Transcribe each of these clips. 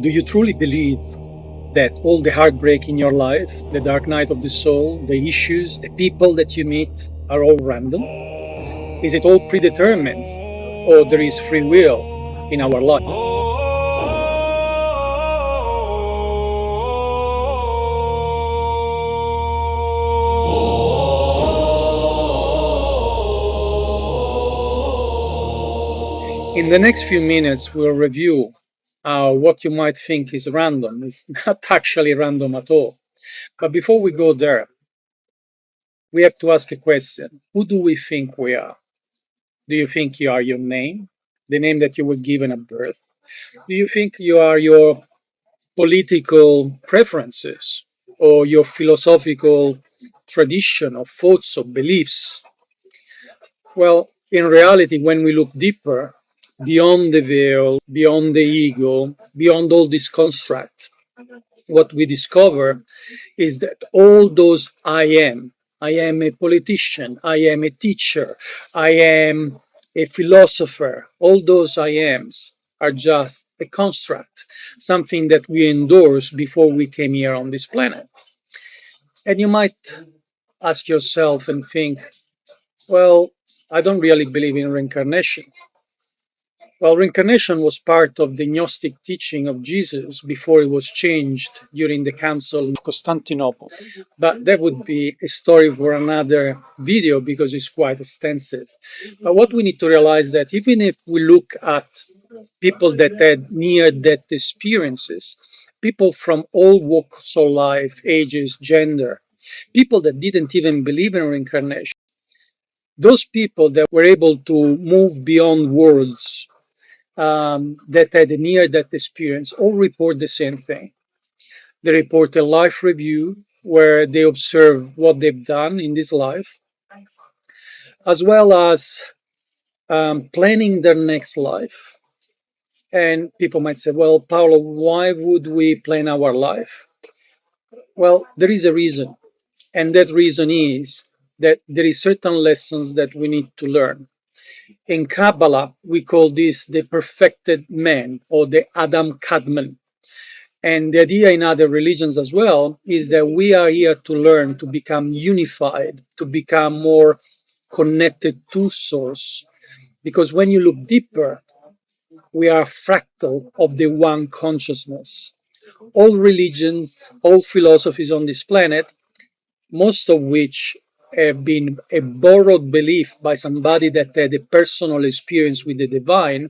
Do you truly believe that all the heartbreak in your life, the dark night of the soul, the issues, the people that you meet are all random? Is it all predetermined, or there is free will in our life? In the next few minutes, we'll review what you might think is random. It's not actually random at all. But before we go there, we have to ask a question. Who do we think we are? Do you think you are your name, the name that you were given at birth? Do you think you are your political preferences or your philosophical tradition or thoughts or beliefs? Well, in reality, when we look deeper, beyond the veil, beyond the ego, beyond all this construct, what we discover is that all those I am a politician, I am a teacher, I am a philosopher, all those I ams are just a construct, something that we endorse before we came here on this planet. And you might ask yourself and think, well, I don't really believe in reincarnation. Well, reincarnation was part of the Gnostic teaching of Jesus before it was changed during the Council of Constantinople. But that would be a story for another video because it's quite extensive. But what we need to realize that even if we look at people that had near-death experiences, people from all walks of life, ages, gender, people that didn't even believe in reincarnation, those people that were able to move beyond words, that had a near-death experience, all report the same thing. They report a life review where they observe what they've done in this life, as well as planning their next life. And people might say, well, Paolo, why would we plan our life? Well, there is a reason. And that reason is that there is certain lessons that we need to learn. In Kabbalah, we call this the perfected man or the Adam Kadmon. And the idea in other religions as well is that we are here to learn to become unified, to become more connected to Source. Because when you look deeper, we are fractal of the one consciousness. All religions, all philosophies on this planet, most of which have been a borrowed belief by somebody that had a personal experience with the divine,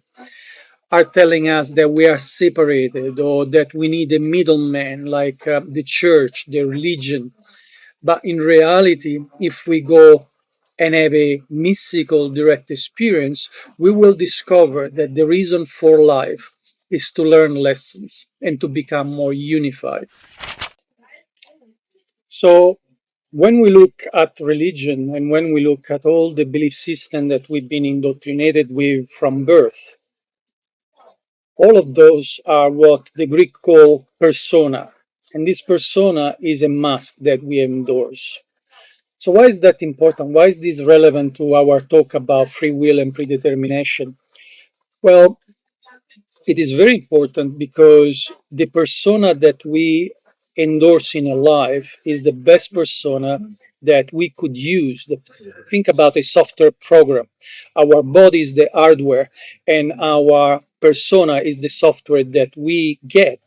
are telling us that we are separated or that we need a middleman like the church, the religion. But in reality, if we go and have a mystical direct experience, we will discover that the reason for life is to learn lessons and to become more unified. So when we look at religion and when we look at all the belief system that we've been indoctrinated with from birth, all of those are what the Greek call persona. And this persona is a mask that we endorse. So why is that important? Why is this relevant to our talk about free will and predetermination? Well, it is very important because the persona that we endorse in a life is the best persona that we could use. Think about a software program. Our body is the hardware, and our persona is the software that we get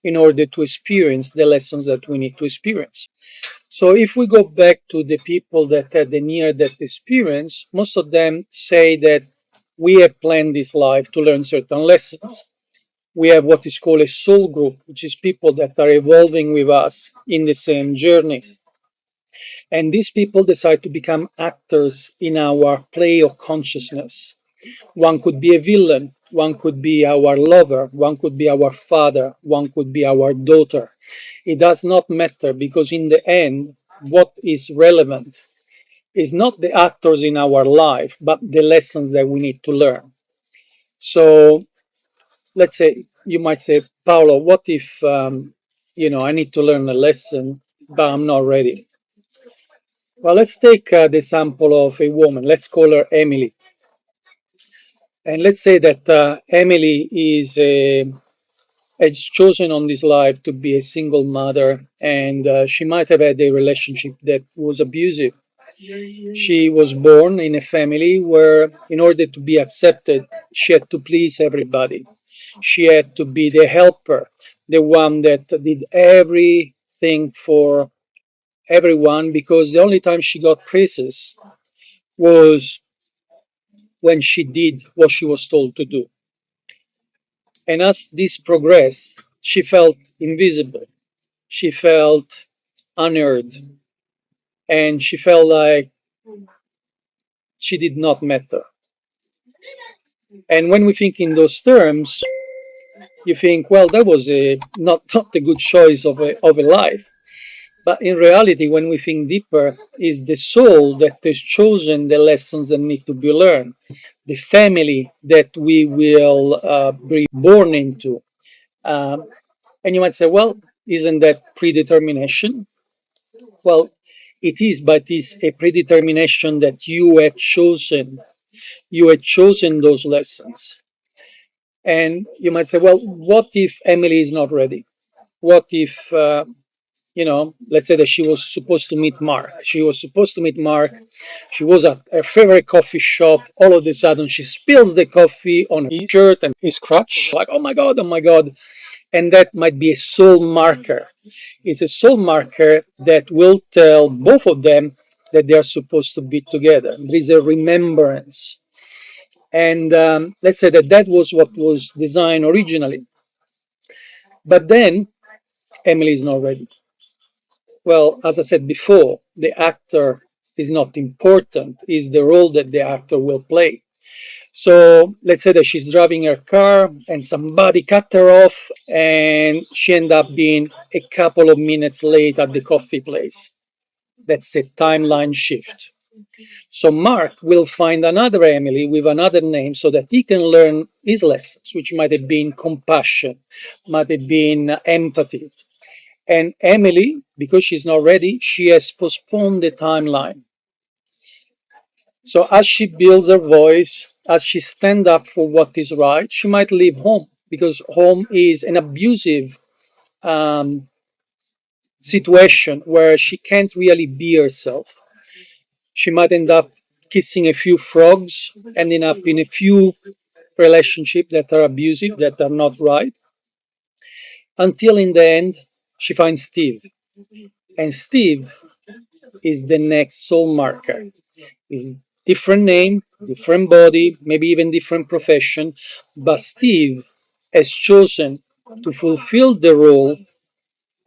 in order to experience the lessons that we need to experience. So if we go back to the people that had the near-death experience, most of them say that we have planned this life to learn certain lessons. We have what is called a soul group, which is people that are evolving with us in the same journey. And these people decide to become actors in our play of consciousness. One could be a villain, one could be our lover, one could be our father, one could be our daughter. It does not matter because in the end, what is relevant is not the actors in our life, but the lessons that we need to learn. So let's say you might say, Paolo, what if I need to learn a lesson, but I'm not ready? Well, let's take the example of a woman. Let's call her Emily. And let's say that Emily is a, has chosen on this life to be a single mother, and she might have had a relationship that was abusive. She was born in a family where, in order to be accepted, she had to please everybody. She had to be the helper, the one that did everything for everyone, because the only time she got praises was when she did what she was told to do. And as this progressed, she felt invisible. She felt unheard, and she felt like she did not matter. And when we think in those terms, you think, well, that was not a good choice of a life. But in reality, when we think deeper, is the soul that has chosen the lessons that need to be learned, the family that we will be born into. Um, and you might say, well, isn't that predetermination? Well, it is, but it's a predetermination that you have chosen. You have chosen those lessons. And you might say, well, what if Emily is not ready? What if, let's say that she was supposed to meet Mark? She was supposed to meet Mark. She was at her favorite coffee shop. All of a sudden, she spills the coffee on her shirt and his crotch. Like, oh my God, oh my God. And that might be a soul marker. It's a soul marker that will tell both of them that they are supposed to be together. There is a remembrance. And let's say that that was what was designed originally. But then Emily is not ready. Well, as I said before, the actor is not important, is the role that the actor will play. So let's say that she's driving her car and somebody cut her off and she ended up being a couple of minutes late at the coffee place. That's a timeline shift. So Mark will find another Emily with another name so that he can learn his lessons, which might have been compassion, might have been empathy. And Emily, because she's not ready, she has postponed the timeline. So as she builds her voice, as she stands up for what is right, she might leave home because home is an abusive um, situation where she can't really be herself. She might end up kissing a few frogs, ending up in a few relationships that are abusive, that are not right, until in the end she finds Steve. And Steve is the next soul marker. Is different name, different body, maybe even different profession, but Steve has chosen to fulfill the role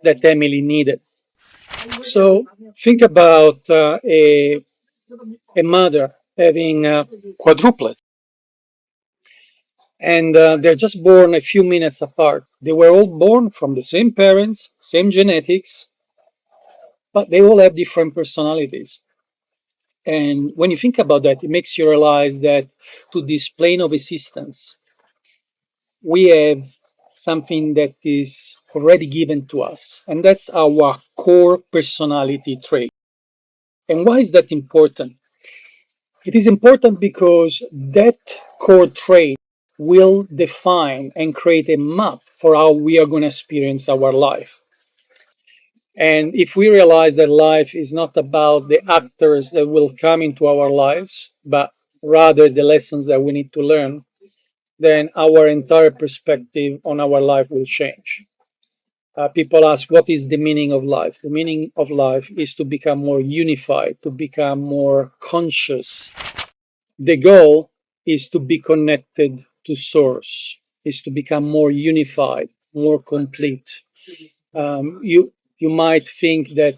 that Emily needed. So think about a mother having quadruplets, and they're just born a few minutes apart. They were all born from the same parents, same genetics, but they all have different personalities. And when you think about that, it makes you realize that to this plane of existence, we have something that is already given to us, and that's our core personality trait. And why is that important? It is important because that core trait will define and create a map for how we are going to experience our life. And if we realize that life is not about the actors that will come into our lives, but rather the lessons that we need to learn, then our entire perspective on our life will change. People ask, what is the meaning of life? The meaning of life is to become more unified, to become more conscious. The goal is to be connected to source, is to become more unified, more complete. You might think that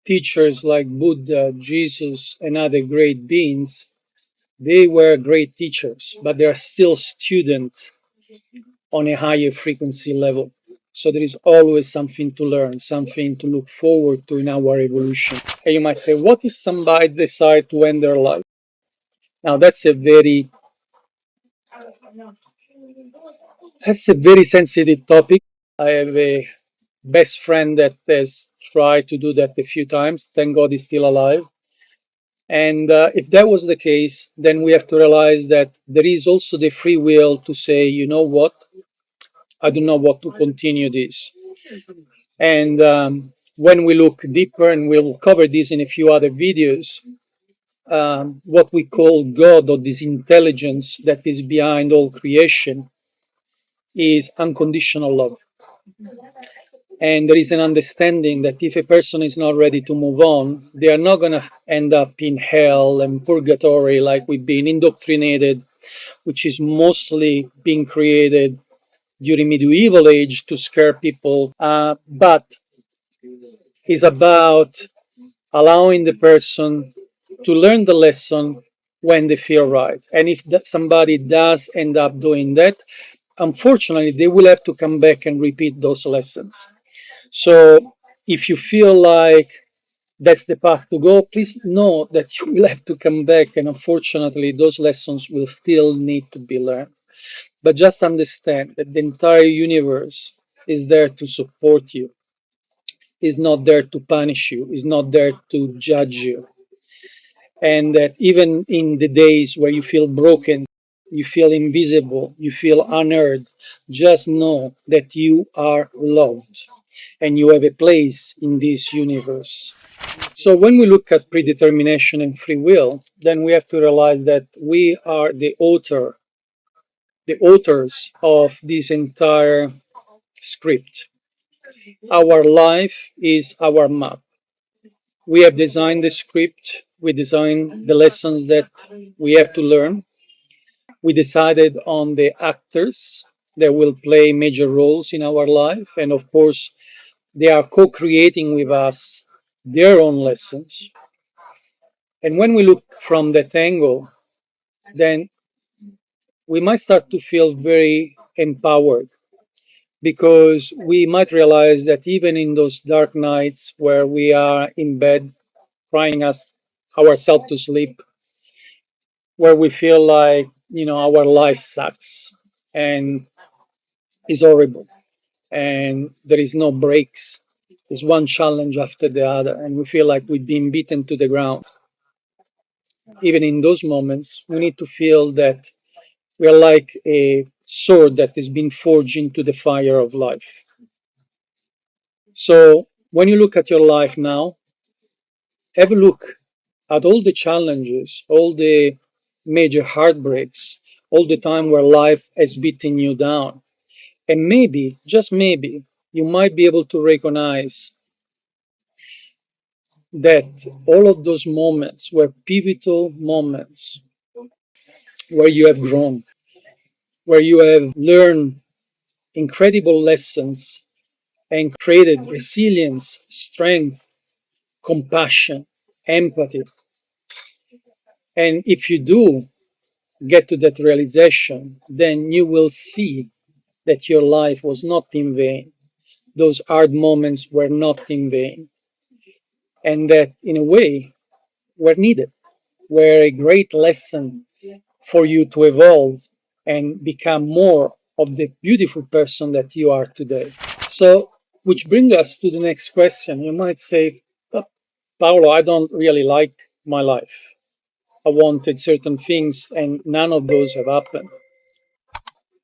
teachers like Buddha, Jesus, and other great beings, they were great teachers, but they are still students on a higher frequency level. So there is always something to learn, something to look forward to in our evolution. And you might say, what if somebody decide to end their life? Now that's a very sensitive topic. I have a best friend that has tried to do that a few times. Thank God he's still alive. And if that was the case, then we have to realize that there is also the free will to say, you know what? I don't know what to continue this. And when we look deeper, and we'll cover this in a few other videos, what we call God, or this intelligence that is behind all creation, is unconditional love. And there is an understanding that if a person is not ready to move on, they are not going to end up in hell and purgatory like we've been indoctrinated, which is mostly being created during medieval age to scare people, but is about allowing the person to learn the lesson when they feel right. And if that somebody does end up doing that, unfortunately, they will have to come back and repeat those lessons. So if you feel like that's the path to go, please know that you will have to come back, and unfortunately, those lessons will still need to be learned. But just understand that the entire universe is there to support you, is not there to punish you, is not there to judge you. And that even in the days where you feel broken, you feel invisible, you feel unheard, just know that you are loved and you have a place in this universe. So when we look at predetermination and free will, then we have to realize that we are the authors of this entire script. Our life is our map. We have designed the script, we designed the lessons that we have to learn. We decided on the actors that will play major roles in our life, and of course, they are co creating with us their own lessons. And when we look from that angle, then we might start to feel very empowered, because we might realize that even in those dark nights where we are in bed crying us ourselves to sleep, where we feel like, our life sucks and is horrible and there is no breaks, there's one challenge after the other, and we feel like we've been beaten to the ground. Even in those moments, we need to feel that we are like a sword that is being forged into the fire of life. So when you look at your life now, have a look at all the challenges, all the major heartbreaks, all the time where life has beaten you down. And maybe, just maybe, you might be able to recognize that all of those moments were pivotal moments where you have grown, where you have learned incredible lessons and created resilience, strength, compassion, empathy. And if you do get to that realization, then you will see that your life was not in vain. Those hard moments were not in vain. And that, in a way, were needed, were a great lesson for you to evolve and become more of the beautiful person that you are today. So, which brings us to the next question. You might say, "But Paolo, I don't really like my life. I wanted certain things and none of those have happened."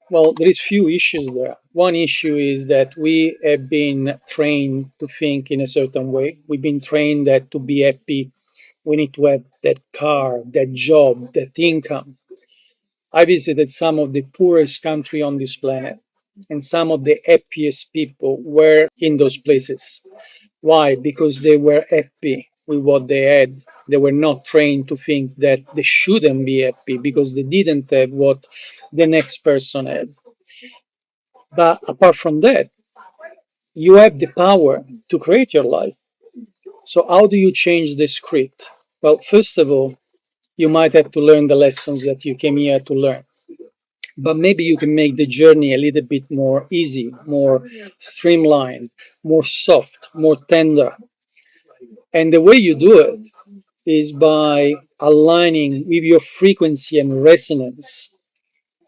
Well, there is few issues there. One issue is that we have been trained to think in a certain way. We've been trained that to be happy, we need to have that car, that job, that income. I visited some of the poorest country on this planet, and some of the happiest people were in those places. Why? Because they were happy with what they had. They were not trained to think that they shouldn't be happy because they didn't have what the next person had. But apart from that, you have the power to create your life. So, how do you change the script? Well, first of all, you might have to learn the lessons that you came here to learn. But maybe you can make the journey a little bit more easy, more streamlined, more soft, more tender. And the way you do it is by aligning with your frequency and resonance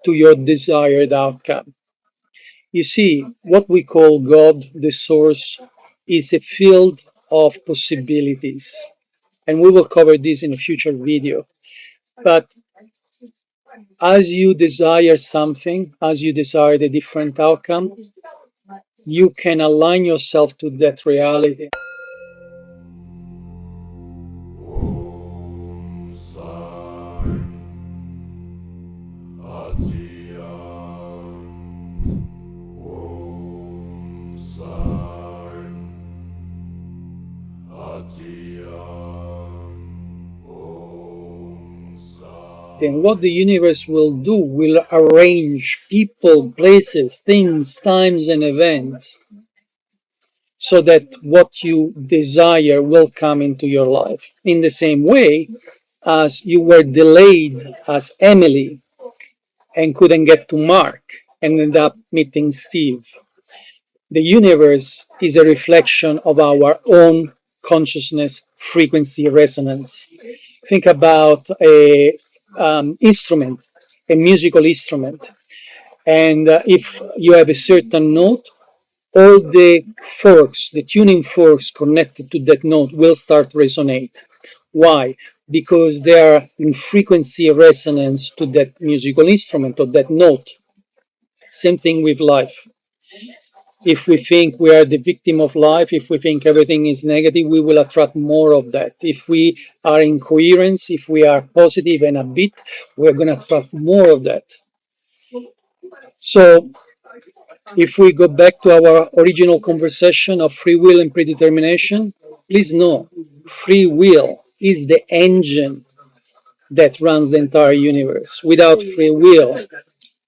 to your desired outcome. You see, what we call God, the source, is a field of possibilities. And we will cover this in a future video. But As you desire something, as you desire a different outcome, you can align yourself to that reality. Then what the universe will do will arrange people, places, things, times, and events so that what you desire will come into your life. In the same way as you were delayed as Emily and couldn't get to Mark and ended up meeting Steve. The universe is a reflection of our own consciousness frequency resonance. Think about a instrument, a musical instrument, and if you have a certain note, all the forks, the tuning forks connected to that note will start resonate. Why? Because they are in frequency resonance to that musical instrument or that note. Same thing with life. If we think we are the victim of life, if we think everything is negative, we will attract more of that. If we are in coherence, if we are positive and upbeat, we're going to attract more of that. So, if we go back to our original conversation of free will and predetermination, please know free will is the engine that runs the entire universe. Without free will,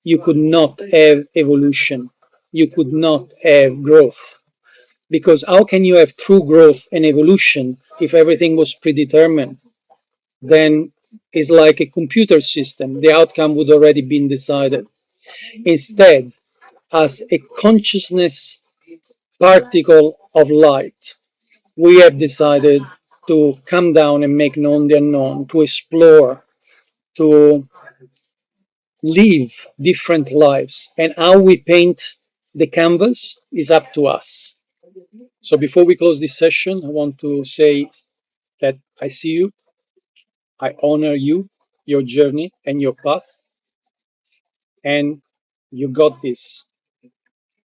you could not have evolution, you could not have growth. Because how can you have true growth and evolution if everything was predetermined? Then it's like a computer system, the outcome would already been decided. Instead, as a consciousness particle of light, we have decided to come down and make known the unknown, to explore, to live different lives. And how we paint the canvas is up to us. So before we close this session, I want to say that I see you, I honor you, your journey, and your path, and you got this.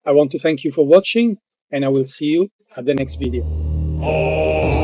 I want to thank you for watching, and I will see you at the next video.